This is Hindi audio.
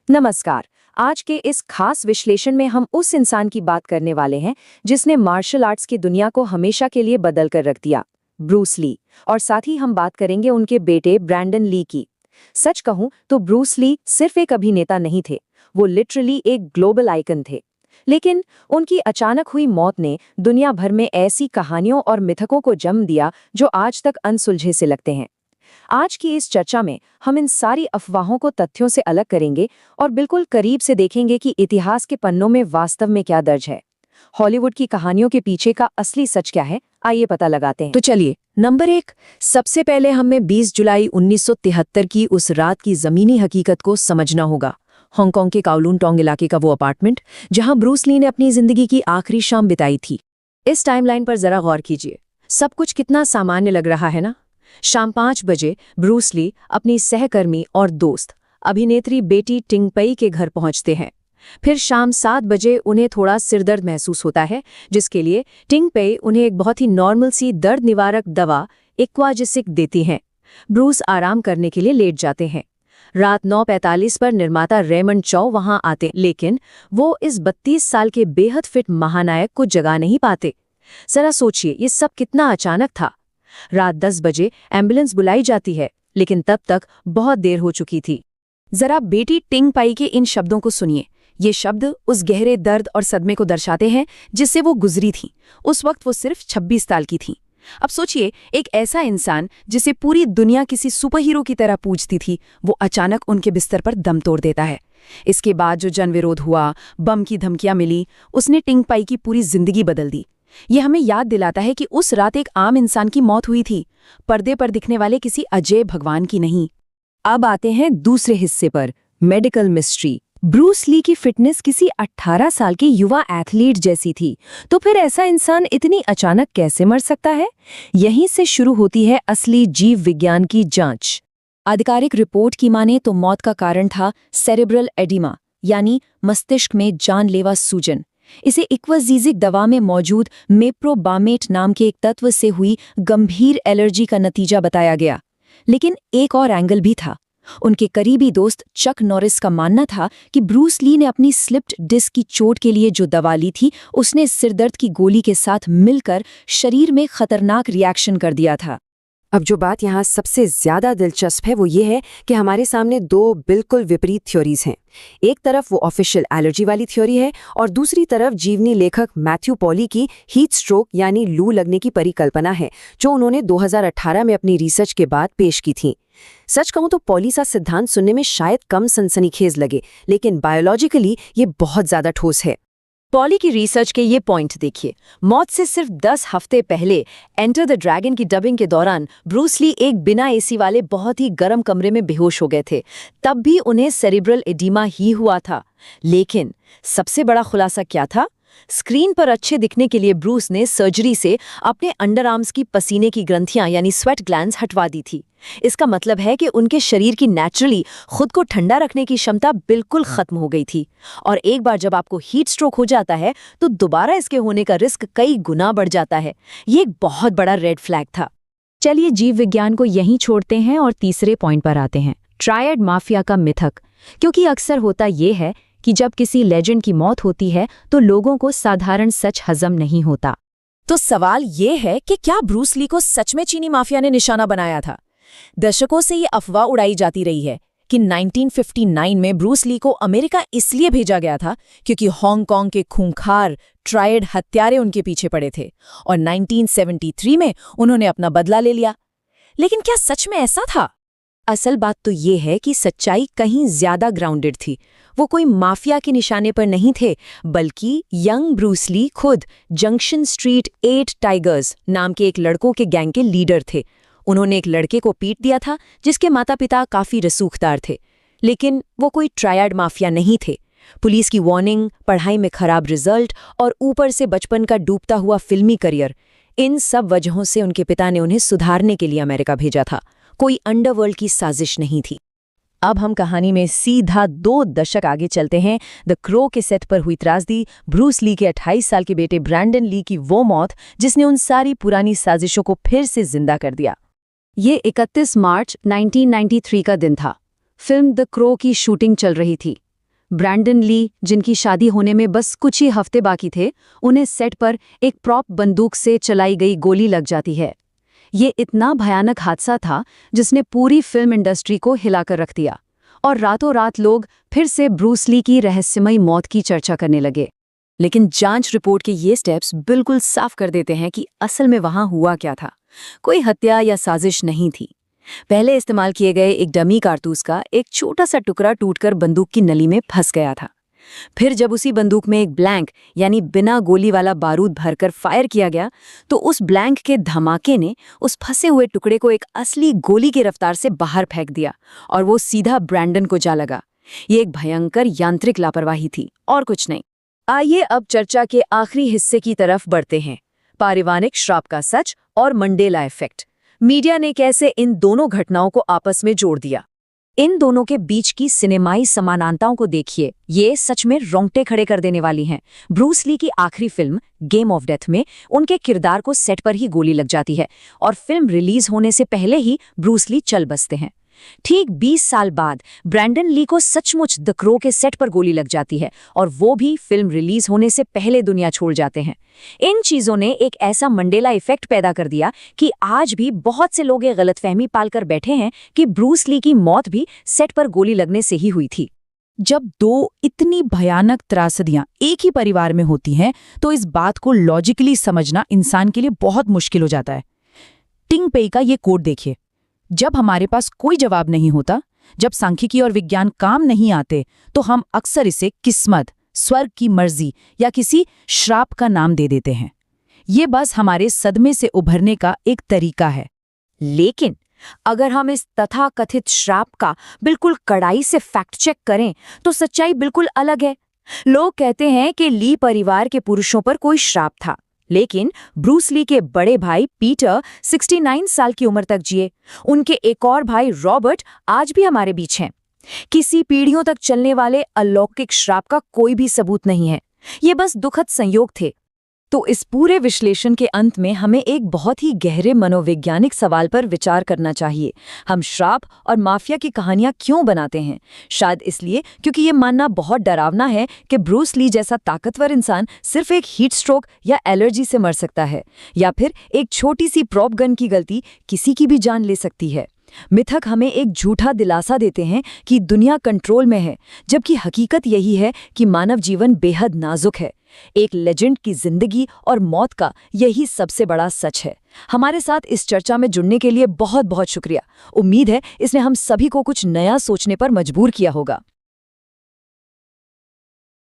नमस्कार। आज के इस खास विश्लेषण में हम उस इंसान की बात करने वाले हैं जिसने मार्शल आर्ट्स की दुनिया को हमेशा के लिए बदल कर रख दिया, ब्रूस ली। और साथ ही हम बात करेंगे उनके बेटे ब्रैंडन ली की। सच कहूं तो ब्रूस ली सिर्फ एक अभिनेता नहीं थे, वो लिटरली एक ग्लोबल आइकन थे। लेकिन उनकी अचानक हुई मौत ने दुनिया भर में ऐसी कहानियों और मिथकों को जन्म दिया जो आज तक अनसुलझे से लगते हैं। आज की इस चर्चा में हम इन सारी अफवाहों को तथ्यों से अलग करेंगे और बिल्कुल करीब से देखेंगे कि इतिहास के पन्नों में वास्तव में क्या दर्ज है। हॉलीवुड की कहानियों के पीछे का असली सच क्या है, आइए पता लगाते हैं। तो चलिए, नंबर 1, सबसे पहले हमें 20 जुलाई 1973 की उस रात की जमीनी हकीकत को समझना होगा। हांगकांग के काओलून टोंग इलाके का वो अपार्टमेंट जहां ब्रूस ली ने अपनी जिंदगी की आखिरी शाम बिताई थी। इस टाइमलाइन पर जरा गौर कीजिए, सब कुछ कितना सामान्य लग रहा है ना। शाम 5 बजे ब्रूस ली अपनी सहकर्मी और दोस्त अभिनेत्री बेटी टिंग पई के घर पहुंचते हैं। फिर शाम 7 बजे उन्हें थोड़ा सिरदर्द महसूस होता है, जिसके लिए टिंग पई उन्हें एक बहुत ही नॉर्मल सी दर्द निवारक दवा एक्वाजेसिक देती हैं। ब्रूस आराम करने के लिए लेट जाते हैं। रात 9:45 पर निर्माता रेमंड चौ वहां आते, लेकिन वो इस 32 साल के बेहद फिट महानायक को जगा नहीं पाते। जरा सोचिए, ये सब कितना अचानक था। रात 10 बजे एम्बुलेंस बुलाई जाती है, लेकिन तब तक बहुत देर हो चुकी थी। जरा बेटी टिंग पाई के इन शब्दों को सुनिए। ये शब्द उस गहरे दर्द और सदमे को दर्शाते हैं जिससे वो गुजरी थी। उस वक्त वो सिर्फ 26 साल की थी। अब सोचिए, एक ऐसा इंसान जिसे पूरी दुनिया किसी सुपर हीरो की तरह पूजती थी, वो अचानक उनके बिस्तर पर दम तोड़ देता है। इसके बाद जो जनविरोध हुआ, बम की धमकियां मिली, उसने टिंग पाई की पूरी जिंदगी बदल दी। ये हमें याद दिलाता है कि उस रात एक आम इंसान की मौत हुई थी, पर्दे पर दिखने वाले किसी अजय भगवान की नहीं। अब आते हैं दूसरे हिस्से पर, मेडिकल मिस्ट्री। ब्रूस ली की फिटनेस किसी 18 साल के युवा एथलीट जैसी थी, तो फिर ऐसा इंसान इतनी अचानक कैसे मर सकता है? यहीं से शुरू होती है असली जीव विज्ञान की जांच। आधिकारिक रिपोर्ट की माने तो मौत का कारण था सेरेब्रल एडिमा, यानी मस्तिष्क में जानलेवा सूजन। इसे इक्वाजीजिक दवा में मौजूद मेप्रोबामेट नाम के एक तत्व से हुई गंभीर एलर्जी का नतीजा बताया गया। लेकिन एक और एंगल भी था। उनके करीबी दोस्त चक नॉरिस का मानना था कि ब्रूस ली ने अपनी स्लिप्ड डिस्क की चोट के लिए जो दवा ली थी, उसने सिरदर्द की गोली के साथ मिलकर शरीर में खतरनाक रिएक्शन कर दिया था। अब जो बात यहाँ सबसे ज्यादा दिलचस्प है वो ये है कि हमारे सामने दो बिल्कुल विपरीत थ्योरीज हैं। एक तरफ वो ऑफिशियल एलर्जी वाली थ्योरी है और दूसरी तरफ जीवनी लेखक मैथ्यू पॉली की हीट स्ट्रोक यानी लू लगने की परिकल्पना है, जो उन्होंने 2018 में अपनी रिसर्च के बाद पेश की थी। सच कहूं तो पॉली सा सिद्धांत सुनने में शायद कम सनसनीखेज लगे, लेकिन बायोलॉजिकली ये बहुत ज्यादा ठोस है। पॉली की रिसर्च के ये पॉइंट देखिए। मौत से सिर्फ 10 हफ्ते पहले एंटर द ड्रैगन की डबिंग के दौरान ब्रूस ली एक बिना एसी वाले बहुत ही गर्म कमरे में बेहोश हो गए थे। तब भी उन्हें सेरिब्रल एडिमा ही हुआ था। लेकिन सबसे बड़ा खुलासा क्या था? स्क्रीन पर अच्छे दिखने के लिए ब्रूस ने सर्जरी से अपने अंडरआर्म्स की पसीने की ग्रंथियां यानी स्वेट ग्लैंड्स हटवा दी थी। इसका मतलब है कि उनके शरीर की नेचुरली खुद को ठंडा रखने की क्षमता बिल्कुल खत्म हो गई थी। और एक बार जब आपको हीट स्ट्रोक हो जाता है तो दोबारा इसके होने का रिस्क कई गुना बढ़ जाता है। ये एक बहुत बड़ा रेड फ्लैग था। चलिए जीव विज्ञान को यहीं छोड़ते हैं और तीसरे पॉइंट पर आते हैं, ट्रायड माफिया का मिथक। क्योंकि अक्सर होता यह है कि जब किसी लेजेंड की मौत होती है तो लोगों को साधारण सच हजम नहीं होता। तो सवाल ये है कि क्या ब्रूस ली को सच में चीनी माफिया ने निशाना बनाया था? दशकों से ये अफवाह उड़ाई जाती रही है कि 1959 में ब्रूस ली को अमेरिका इसलिए भेजा गया था क्योंकि हांगकांग के खूंखार ट्रायड हत्यारे उनके पीछे पड़े थे और 1973 में उन्होंने अपना बदला ले लिया। लेकिन क्या सच में ऐसा था? असल बात तो ये है कि सच्चाई कहीं ज्यादा ग्राउंडेड थी। वो कोई माफिया के निशाने पर नहीं थे, बल्कि यंग ब्रूस ली खुद जंक्शन स्ट्रीट 8 टाइगर्स नाम के एक लड़कों के गैंग के लीडर थे। उन्होंने एक लड़के को पीट दिया था जिसके माता पिता काफी रसूखदार थे, लेकिन वो कोई ट्रायड माफिया नहीं थे। पुलिस की वार्निंग, पढ़ाई में खराब रिजल्ट और ऊपर से बचपन का डूबता हुआ फिल्मी करियर, इन सब वजहों से उनके पिता ने उन्हें सुधारने के लिए अमेरिका भेजा था। कोई अंडरवर्ल्ड की साजिश नहीं थी। अब हम कहानी में सीधा 2 दशक आगे चलते हैं। द क्रो के सेट पर हुई त्रासदी, ब्रूस ली के 28 साल के बेटे ब्रैंडन ली की वो मौत जिसने उन सारी पुरानी साजिशों को फिर से जिंदा कर दिया। ये 31 मार्च 1993 का दिन था। फिल्म द क्रो की शूटिंग चल रही थी। ब्रैंडन ली, जिनकी शादी होने में बस कुछ ही हफ्ते बाकी थे, उन्हें सेट पर एक प्रॉप बंदूक से चलाई गई गोली लग जाती है। ये इतना भयानक हादसा था जिसने पूरी फिल्म इंडस्ट्री को हिलाकर रख दिया, और रातों रात लोग फिर से ब्रूस ली की रहस्यमयी मौत की चर्चा करने लगे। लेकिन जांच रिपोर्ट के ये स्टेप्स बिल्कुल साफ कर देते हैं कि असल में वहां हुआ क्या था। कोई हत्या या साजिश नहीं थी। पहले इस्तेमाल किए गए एक डमी कारतूस का एक छोटा सा टुकड़ा टूटकर बंदूक की नली में फंस गया था। फिर जब उसी बंदूक में एक ब्लैंक यानी बिना गोली वाला बारूद भरकर फायर किया गया, तो उस ब्लैंक के धमाके ने उस फंसे हुए टुकड़े को एक असली गोली की रफ्तार से बाहर फेंक दिया और वो सीधा ब्रैंडन को जा लगा। ये एक भयंकर यांत्रिक लापरवाही थी और कुछ नहीं। आइए अब चर्चा के आखिरी हिस्से की तरफ बढ़ते हैं, पारिवारिक श्राप का सच और मंडेला इफेक्ट। मीडिया ने कैसे इन दोनों घटनाओं को आपस में जोड़ दिया। इन दोनों के बीच की सिनेमाई समानांताओं को देखिए, ये सच में रोंगटे खड़े कर देने वाली हैं। ब्रूस ली की आखिरी फिल्म गेम ऑफ डेथ में उनके किरदार को सेट पर ही गोली लग जाती है और फिल्म रिलीज होने से पहले ही ब्रूस ली चल बसते हैं। ठीक 20 साल बाद ब्रैंडन ली को सचमुच द क्रो के सेट पर गोली लग जाती है और वो भी फिल्म रिलीज होने से पहले दुनिया छोड़ जाते हैं। इन चीजों ने एक ऐसा मंडेला इफेक्ट पैदा कर दिया कि आज भी बहुत से लोग ये गलतफहमी पालकर बैठे हैं कि ब्रूस ली की मौत भी सेट पर गोली लगने से ही हुई थी। जब दो इतनी भयानक त्रासदियां एक ही परिवार में होती हैं तो इस बात को लॉजिकली समझना इंसान के लिए बहुत मुश्किल हो जाता है। टिंग पेई का ये कोट देखिए, जब हमारे पास कोई जवाब नहीं होता, जब सांख्यिकी और विज्ञान काम नहीं आते, तो हम अक्सर इसे किस्मत, स्वर्ग की मर्जी या किसी श्राप का नाम दे देते हैं। ये बस हमारे सदमे से उभरने का एक तरीका है। लेकिन अगर हम इस तथाकथित श्राप का बिल्कुल कड़ाई से फैक्ट चेक करें तो सच्चाई बिल्कुल अलग है। लोग कहते हैं कि ली परिवार के पुरुषों पर कोई श्राप था, लेकिन ब्रूस ली के बड़े भाई पीटर 69 साल की उम्र तक जिए। उनके एक और भाई रॉबर्ट आज भी हमारे बीच हैं। किसी पीढ़ियों तक चलने वाले अलौकिक श्राप का कोई भी सबूत नहीं है। ये बस दुखद संयोग थे। तो इस पूरे विश्लेषण के अंत में हमें एक बहुत ही गहरे मनोवैज्ञानिक सवाल पर विचार करना चाहिए। हम श्राप और माफिया की कहानियां क्यों बनाते हैं? शायद इसलिए क्योंकि ये मानना बहुत डरावना है कि ब्रूस ली जैसा ताकतवर इंसान सिर्फ एक हीट स्ट्रोक या एलर्जी से मर सकता है, या फिर एक छोटी सी प्रॉप गन की गलती किसी की भी जान ले सकती है। मिथक हमें एक झूठा दिलासा देते हैं कि दुनिया कंट्रोल में है, जबकि हकीकत यही है कि मानव जीवन बेहद नाजुक है। एक लेजेंड की जिंदगी और मौत का यही सबसे बड़ा सच है। हमारे साथ इस चर्चा में जुड़ने के लिए बहुत बहुत शुक्रिया। उम्मीद है इसने हम सभी को कुछ नया सोचने पर मजबूर किया होगा।